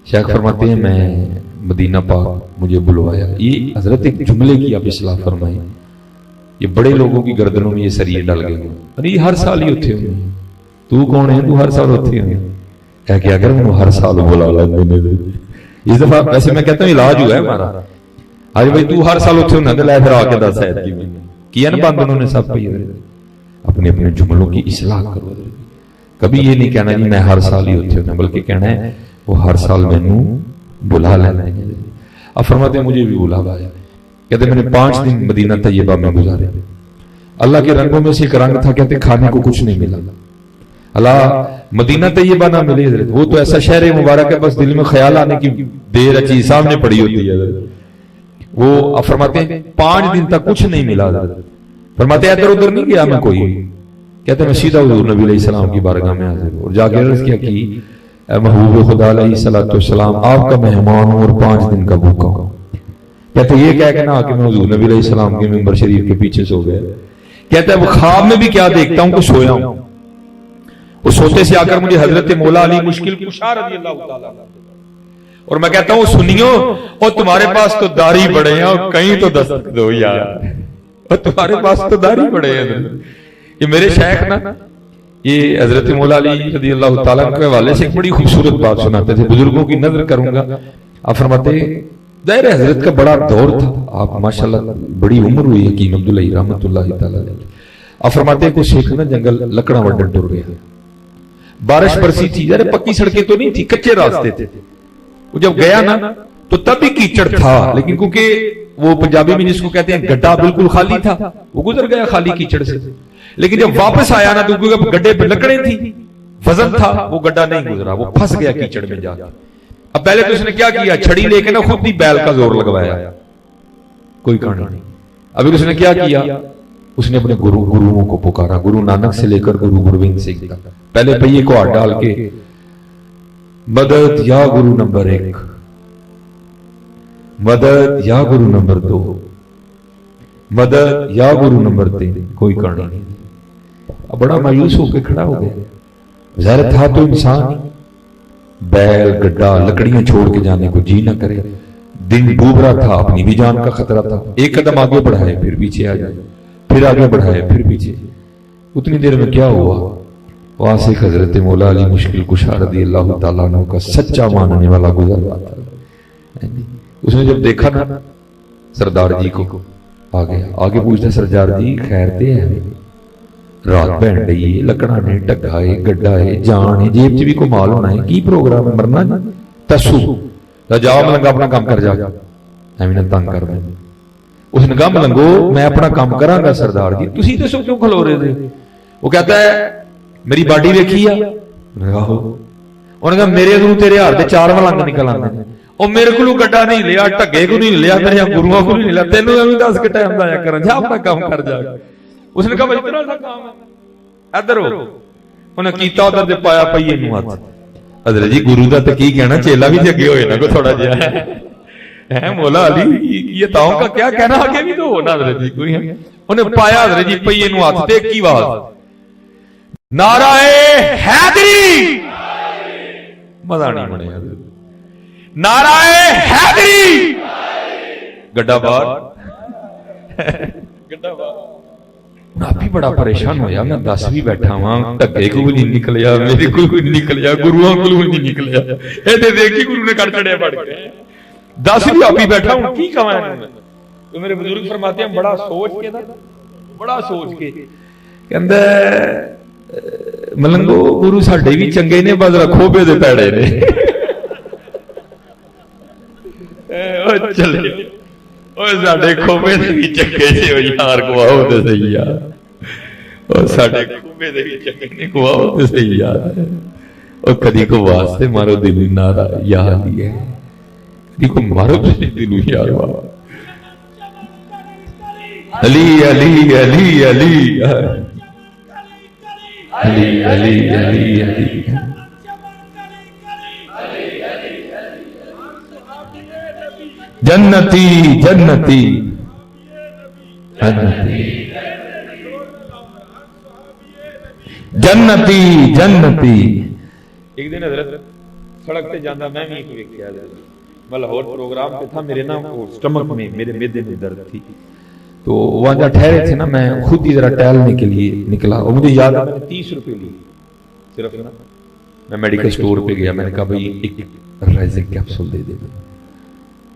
شیخ فرماتے ہیں میں مدینہ پاک مجھے بلوایا۔ یہ حضرت ایک جملے کی آپ اصلاح فرمائیں، یہ بڑے لوگوں کی گردنوں میں یہ سریے ڈال گئے، ارے یہ ہر سال ہی ہوتے ہوئے، تو کون ہے تو ہر سال ہوتے ہوئے ہے کہ اگر وہ ہر سال بلا لیں۔ اس دفعہ ویسے میں کہتا ہوں علاج ہوا ہے ہمارا، آج بھائی تو ہر سال ہوتے ہوئے لے پھر آ کے دس ہے کیا نا بند انہوں نے سب پہ اپنے اپنے جملوں کی اصلاح کرو۔ کبھی یہ نہیں کہنا جی میں ہر سال ہی ہوتے ہوئے، بلکہ کہنا ہے وہ ہر سال میں نے بلا لینا ہے۔ اب فرماتے ہیں مجھے بھی بلاوا آیا، کہتے میں نے 5 دن مدینہ طیبہ میں گزارے، اللہ کے رنگوں میں سے ایک رنگ تھا، کہتے کھانے کو کچھ نہیں ملا۔ اللہ مدینہ طیبہ نہ ملے حضرت، وہ تو ایسا شہر مبارک ہے بس دل میں خیال آنے کی دیر اچھی سامنے پڑی ہوتی ہے حضرت۔ وہ اب فرماتے ہیں 5 دن تک کچھ نہیں ملا حضرت، فرماتے ہیں ادھر ادھر نہیں گیا میں کوئی، کہتے میں سیدھا حضور نبی علیہ السلام کی بارگاہ میں حاضر اور جا کے عرض کیا کہ اے محبوب خدا علیہ السلام آپ کا مہمان ہوں اور 5 دن کا بھوکا ہوں۔ کہتے یہ کہہ کے نہ آ کے میں حضور نبی علیہ السلام کے ممبر شریف کے پیچھے سو گیا۔ کہتا ہے وہ خواب میں بھی کیا دیکھتا ہوں کہ سویا ہوں، وہ سوتے سے آ کر مجھے حضرت مولا علی مشکل کشا رضی اللہ تعالیٰ اور میں کہتا ہوں سنیو اور تمہارے پاس تو داڑھی بڑے ہیں اور کہیں تو دستک دو یار، اور تمہارے پاس تو داڑھی بڑے ہیں۔ یہ میرے شیخ نا یہ حضرت مولا علی رضی اللہ تعالیٰ کے حوالے سے ایک بڑی خوبصورت بات سناتے تھے، بزرگوں کی نظر کروں گا۔ آپ فرماتے ظاہر حضرت کا بڑا دور تھا، آپ ماشاءاللہ بڑی عمر ہوئی حکیم عبداللہ رحمۃ اللہ تعالیٰ۔ آپ فرماتے ہیں کوئی شیخ نا جنگل لکڑاں وڈن ٹر گیا، بارش برسی تھی، ذرا پکی سڑکیں تو نہیں تھی، کچے راستے تھے۔ وہ جب گیا نا تو تب بھی کیچڑ تھا، لیکن کیونکہ وہ پنجابی میں جس کو کہتے ہیں گڈھا بالکل خالی تھا، وہ گزر گیا خالی کیچڑ سے۔ لیکن جب واپس آیا نا تو کیونکہ گڈھے پہ لکڑیں تھی، وزن تھا، وہ گڈھا نہیں گزرا، وہ پھنس گیا کیچڑ میں جا۔ اب پہلے تو اس نے کیا کیا، چھڑی لے کے نا خود ہی بیل کا زور لگوایا، کوئی کہانی نہیں۔ ابھی اس نے کیا کیا، اس نے اپنے گروؤں کو پکارا، گرو نانک سے لے کر گرو گوبند سنگھ تک، پہلے پہیے کو ہاتھ ڈال کے مدد یا گرو نمبر 1، مدد یا گرو نمبر 2، مدد یا گرو نمبر 3، کوئی کہانی نہیں۔ اب بڑا مایوس ہو کے کھڑا ہو گیا، ظاہر تھا تو انسان ہی، بیل گڈھا لکڑیاں چھوڑ کے جانے کو جی نہ کرے، دن ڈوب رہا تھا، اپنی بھی جان کا خطرہ تھا، ایک قدم آگے بڑھائے پھر پیچھے آ جائے، پھر آگے بڑھائے پھر پیچھے۔ اتنی دیر میں کیا ہوا، وہاں سے حضرت مولا علی مشکل کشا رضی اللہ تعالیٰ عنہ کا سچا ماننے والا گزر رہا تھا۔ اس نے جب دیکھا نا سردار جی کو، آگے پوچھتا سردار جی خیر تے ہے، رات بہن رہی ہے، لکڑا نے ڈگا ہے گڈھا ہے جان ہے، جیب چ بھی کو مال ہونا ہے، کی پروگرام ہے، مرنا نہیں تسو جاؤ ملنگا اپنا کام کر جا، ایویں تنگ کر دیں۔ اس نے کہا ملنگو میں اپنا کام کراں گا سردار جی، تسی دسو کیوں کھلو رہے تھے؟ وہ کہتا ہے میری باڈی ویکھی ہے، انہوں نے کہا میرے ادھروں تیرے ہاتھ دے 4 ملنگ نکل آندے ہیں، اور میرے کو گڈھا نہیں لیا، ٹگے کو نہیں لیا، میرے گروؤں کو نہیں لیا، تینوں ایویں دس کے ٹائم ضائع کرن، جا اپنا کام کر جا۔ اس نے کہا بھائی اتنا سا کام ہے، ادھر ہو۔ انہیں کیتا ادھر دے پایا پئیے نوں ہاتھ۔ حضرت جی گرو دا تے کی کہنا، چیلا بھی جگے ہوئے نا کو تھوڑا جہا ہے، مولا علی یہ تاؤں کا کیا کہنا، آگے بھی تو ہونا حضرت جی کوئی ہے۔ انہیں پایا حضرت جی پئیے نوں ہاتھ تے کی آواز، نعرہ حیدری، مزہ نہیں بنیا، نعرہ حیدری، گڈھا بار گڈھا بار۔ آپ بھی بڑا پریشان ہویا، میں 10 بھی بیٹھا ہوں، ٹگے کو بھی نہیں نکلیا، میرے کو بھی نہیں نکلیا، گروؤں کو بھی نہیں نکلیا، ایڈے دیکھی گرو نے کر چڑھیا پڑھ کے 10 بھی آپ ہی بیٹھا ہوں، کی کہاں ہے؟ تو میرے بزرگ فرماتے ہیں بڑا سوچ کے نا، بڑا سوچ کے کہندا ملنگو گرو ساڈے بھی چنگے نے، بس رکھو بے دے پیڑے نے، او چلے اوہ ساڈے کھوبے دے بھی چنگے سے ہو یار کو آؤ دے صحیح یار، اور ساڈے کھوبے دے وچ چکنے کو آؤ تے صحیح یاد ہے اور کدی کو واسطے مارو دل نارا یاد ہی ہے کدی کو مارو دل یاد علی علی علی علی علی علی علی علی جنتی جنتی جنتی جنتی ایک دن حضرت سڑک پہ جانا میں بھی ایک ویکھیا میں لاہور پروگرام پہ تھا میرے نا سٹمک میں میرے معدے میں درد تھی تو وہاں جہاں ٹھہرے تھے نا میں خود ہی ذرا ٹہلنے کے لیے نکلا اور مجھے یاد ہے 30 روپے لی صرف نا میں میڈیکل سٹور پہ گیا میں نے کہا بھائی ایک رائزنگ کیپسول دے دے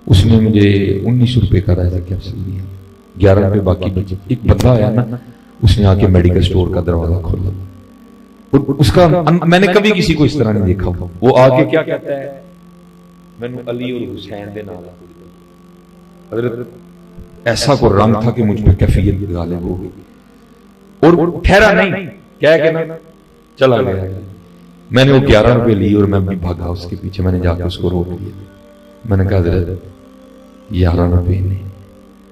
اس نے مجھے 19 روپے کا رائزنگ کیپسول دیا 11 روپے باقی بچے ایک بندہ آیا نا اس نے آ کے میڈیکل سٹور کا دروازہ کھولا اس کا میں نے کبھی کسی کو اس طرح نہیں دیکھا وہ آ کے کیا کہتا ہے میں نے علی اور حسین دے نال حضرت ایسا کو رنگ تھا کہ مجھ پہ کیفیت غالب ہو گئی اور ٹھہرا نہیں کہہ کے نا چلا گیا میں نے وہ 11 روپے لی اور میں بھی بھاگا اس کے پیچھے میں نے جا کے اس کو روک لیا میں نے کہا حضرت 11 روپے نے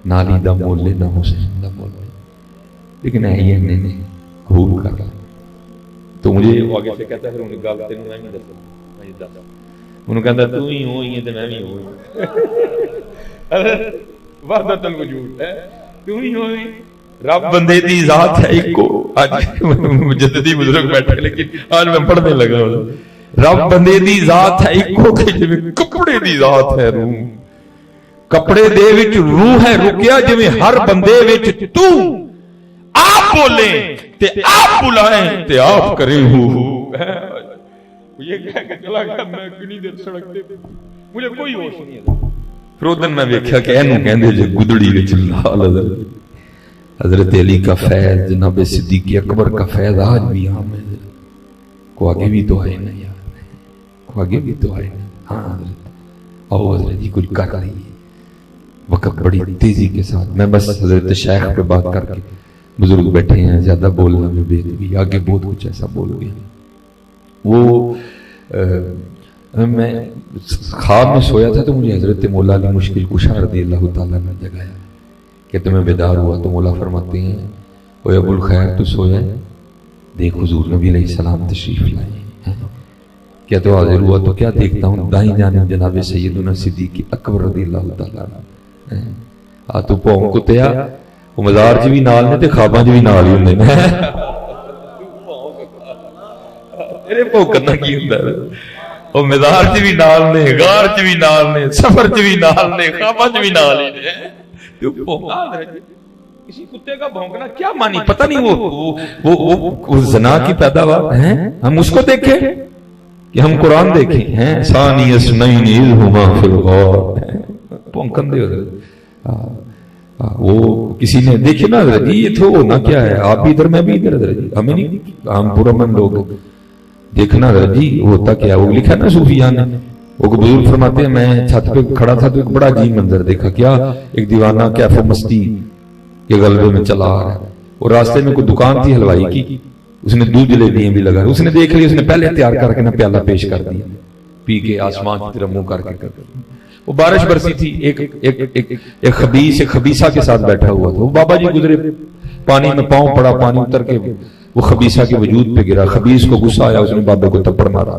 نالی دا مول لے نہ حسین دا مول لے لیکن یہ نہیں قبول کر رہا تو مجھے آگے سے کہتا ہے پھر انہیں گل تینوں میں نہیں دستا انہوں کہتا تو ہی ہو ہی ہے تو میں بھی ہوں وحدت الوجود ہے تو ہی ہو رب بندے دی ذات ہے ایک کو آج مجددی بزرگ بیٹھے لیکن آج میں پڑھنے لگا رب بندے دی ذات ہے ایک کو کہ جو کپڑے دی ذات ہے روح کپڑے دے وچ روح ہے رکیا جو ہر بندے وچ تو آپ بولیں تے آپ بلائیں تے آپ کریں یہ کہہ کے چلا گیا میں کنی دیر سڑک تے مجھے کوئی ہوش نہیں ہے پھر وہ دن میں ویکھیا کہ اینو کہندے جو گدڑی وچ لال حضرت علی کا فیض جناب صدیق اکبر کا فیض آج بھی عام ہے کو آگے بھی تو آئے نا یار کو آگے بھی تو آئے نا ہاں حضرت آؤ حضرت جی کچھ کر رہی ہے وقت بڑی تیزی کے ساتھ میں بس حضرت شیخ پہ بات کر کے بزرگ بیٹھے ہیں زیادہ بولنا میں بے بھی آگے بہت کچھ ایسا بول گیا وہ میں خواب میں سویا تھا تو مجھے حضرت مولا علی مشکل کشا رضی اللہ تعالیٰ نے جگایا کہ تمہیں بیدار ہوا تو مولا فرماتے ہیں اوے ابو الخیر تو سویا ہے دیکھ حضور نبی علیہ السلام تشریف لائے کیا تو حاضر ہوا تو کیا دیکھتا ہوں دائیں جانب جناب سیدنا صدیق اکبر رضی اللہ تعالیٰ آ تو پاؤں کو تیا وہ مزار چ بھی نال نے تے خواباں چ بھی نال ہی ہوندے نے تیرے بھوکنا کی ہوندا ہے وہ مزار چ بھی نال نے غار چ بھی نال نے سفر چ بھی نال نے خواباں چ بھی نال ہی نے تو بھونکا کسی کتے کا بھونکنا کیا معنی پتہ نہیں وہ زنا کی پیداوار ہے ہم اس کو دیکھیں کہ ہم قرآن دیکھیں ہیں ثانی اثنین اذ ہما فی الغار بھونکن دے وہ کسی نے دیکھے نا حضرت جی یہ تو ہونا کیا ہے آپ بھی ادھر میں بھی ادھر حضرت جی ہمیں نہیں ہم پورا من لوگ دیکھنا حضرت جی ہوتا کیا وہ لکھا نا صوفیاء نے وہ بزرگ فرماتے ہیں میں چھت پہ کھڑا تھا تو ایک بڑا عجیب منظر دیکھا کیا ایک دیوانہ کیف و مستی کے غلبے میں چلا آ رہا ہے اور راستے میں کوئی دکان تھی حلوائی کی اس نے دودھ جلیبیاں بھی لگا اس نے دیکھ لی اس نے پہلے تیار کر کے نا پیالہ پیش کر دیا پی کے آسمان کی طرف منہ کر کے وہ بارش برسی تھی ایک خبیث ایک خبیثہ کے ساتھ بیٹھا ہوا تھا وہ بابا جی گزرے پانی میں پاؤں پڑا پانی اتر کے وہ خبیثہ کے وجود پہ گرا خبیث کو غصہ آیا اس نے بابے کو تپڑ مارا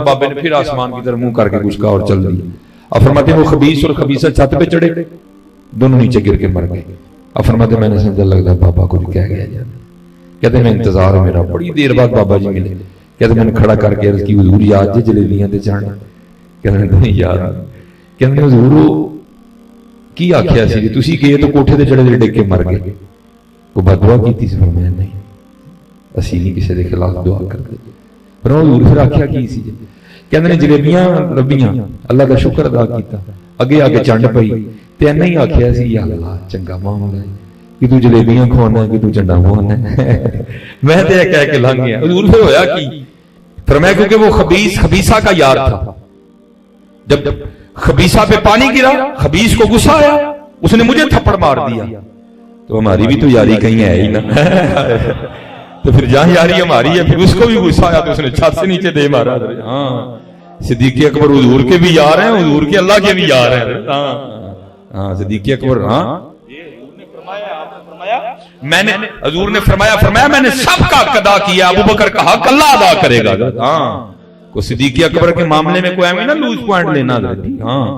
بابے نے پھر آسمان کی طرف منہ کر کے کچھ کہا اور چل دیا اب فرماتے ہیں وہ خبیث اور خبیثہ چھت پہ چڑھے دونوں نیچے گر کے مر گئے اب فرماتے ہیں میں نے سمجھا لگتا بابا کو کہہ گیا جانا کہتے میں انتظار ہے میرا بڑی دیر بعد بابا جی ملے کہتے میں نے کھڑا کر کے عرض کی حضور یاد جی جلیبیاں تے چڑھنا کہنے تو یاد کہنے حضور کی آکھیا سی تسی گئے تو کوٹھے تے چڑھے ڈگ کے مر گئے وہ بد دعا کیتی سی فرمایا نہیں اسی نہیں کسی دے خلاف دعا کرتے پر حضور پھر آکھیا کی سی کہندے نے جلیبیاں لبیاں اللہ کا شکر ادا کیتا اگے آگے چنڈ پئی تے نہیں آکھیا سی یا اللہ چنگا معاملہ ہے کہ تو جلیبیاں کھوانا ہے کہ تو چنڈا کھوانا ہے میں تے کہہ کے لنگ گیا حضور پھر ہویا کی فرمایا کیونکہ وہ خبیثہ کا یار تھا جب خبیثہ پہ پانی گرا خبیث کو غصہ آیا اس نے مجھے تھپڑ مار دیا تو ہماری بھی تو یاری کہیں ہے ہی نا تو پھر جہاں یاری ہماری ہے پھر اس کو بھی غصہ آیا تو اس نے چھت سے نیچے دے مارا. ہاں صدیق اکبر حضور کے بھی یار ہیں, حضور کے اللہ کے بھی یار ہیں. ہاں صدیق اکبر, ہاں میں نے حضور نے فرمایا میں نے سب کا حق ادا کیا, ابو بکر کا حق اللہ ادا کرے گا. ہاں کو صدیق اکبر کے معاملے میں کوئی ایویں نہ لوز پوائنٹ لینا حضرت جی. ہاں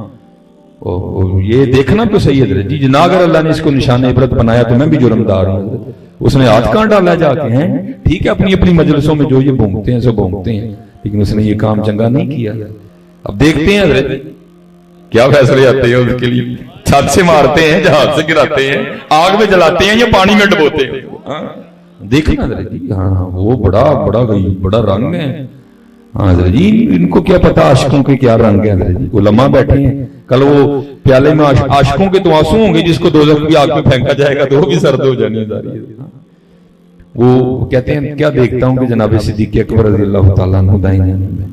یہ دیکھنا تو صحیح حضرت جی, جنا اگر اللہ نے اس کو نشان عبرت بنایا تو میں بھی جرمدار ہوں. اس نے ہاتھ کہاں ڈالا جا کے ہیں, ٹھیک ہے اپنی اپنی مجلسوں میں جو یہ بھونکتے ہیں سو بھونکتے ہیں, لیکن اس نے یہ کام چنگا نہیں کیا. اب دیکھتے ہیں حضرت کیا فیصلے آتے ہیں اس کے لیے. چھت سے مارتے ہیں, جہاز سے گراتے ہیں, آگ میں جلاتے ہیں یا پانی میں ڈبوتے ہیں. دیکھنا حضرت جی, ہاں وہ بڑا رنگ ہے. ہاں حضرت جی ان کو کیا پتا عاشقوں کے کیا رنگ ہے حضرت جی. علماء بیٹھے ہیں, کل وہ پیالے میں عاشقوں کے تو آنسو ہوں گے, جس کو دوزخ کی آگ میں پھینکا جائے گا تو وہ بھی سرد ہو جانی ہے. وہ کہتے ہیں کیا دیکھتا ہوں کہ جناب صدیق اکبر رضی اللہ تعالیٰ عنہ دائیں جانب میں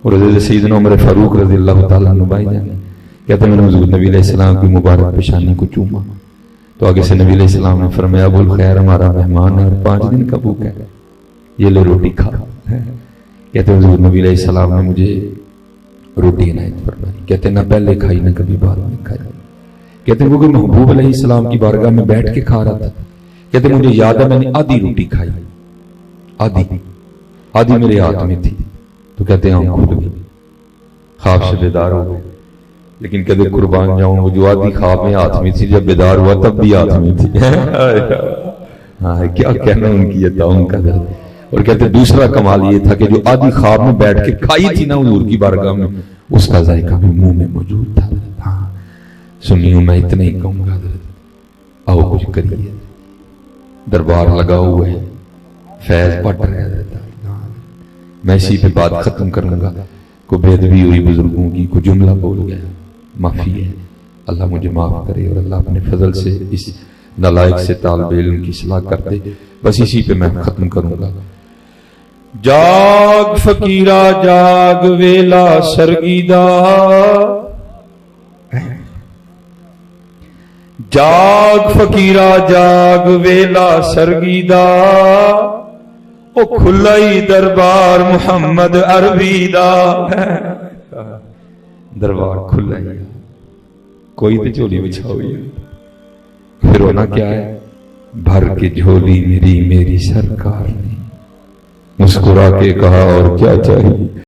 اور حضرت سیدنا عمر فاروق رضی اللہ تعالیٰ عنہ بائیں جانب. کہتے ہیں میں نے حضور نبی علیہ السلام کی مبارک پیشانی کو چوما تو آگے سے نبی علیہ السلام نے فرمایا ابو الخیر ہمارا مہمان ہے اور 5 دن کا بھوکا ہے, یہ لے روٹی کھا. کہتے ہیں حضور نبی علیہ السلام نے مجھے روٹی عنایت فرمائی. کہتے ہیں نہ پہلے کھائی نہ کبھی بعد میں کھائی. کہتے ہیں وہ محبوب علیہ السلام کی بارگاہ میں بیٹھ کے کھا رہا تھا. کہتے ہیں مجھے یاد ہے میں نے آدھی روٹی کھائی, آدھی میرے ہاتھ میں تھی. تو کہتے ہیں آنکھ کھل گئی, خواب سے بیدار ہو گئے. لیکن کہتے قربان جاؤں وہ جو آدھی خواب میں ہاتھ میں تھی جب بیدار ہوا تب بھی ہاتھ میں تھی. ہاں کیا کہنا ان کی عطا ان کا درد. اور کہتے دوسرا کمال یہ تھا کہ جو آدھی خواب میں بیٹھ کے کھائی تھی نا حضور کی بارگاہ میں, اس کا ذائقہ بھی منہ میں موجود تھا. ہاں سنیوں میں اتنا ہی کہوں گا حضرت, آؤ کچھ کریے. دربار لگا ہوا ہے, فیض بٹ رہا ہے. میں اسی پہ بات ختم کروں گا. کوئی بے ادبی ہوئی بزرگوں کی, کوئی جملہ بول گیا, معافی ہے. اللہ مجھے معاف کرے اور اللہ اپنے فضل سے اس نالائق سے طالب علم کی اصلاح کر دے. بس اسی پہ میں ختم کروں گا. جاگ فقیرا جاگ ویلا سرگیدا, جاگ فقیرا جاگ ویلا سرگیدا, او کھلائی دربار محمد عربی دا. دربار کھلائی, کوئی تو جھولی بچھاؤ. پھر ہونا کیا ہے, بھر کے جھولی میری سرکار نے مسکرا کے کہا اور کیا چاہیے.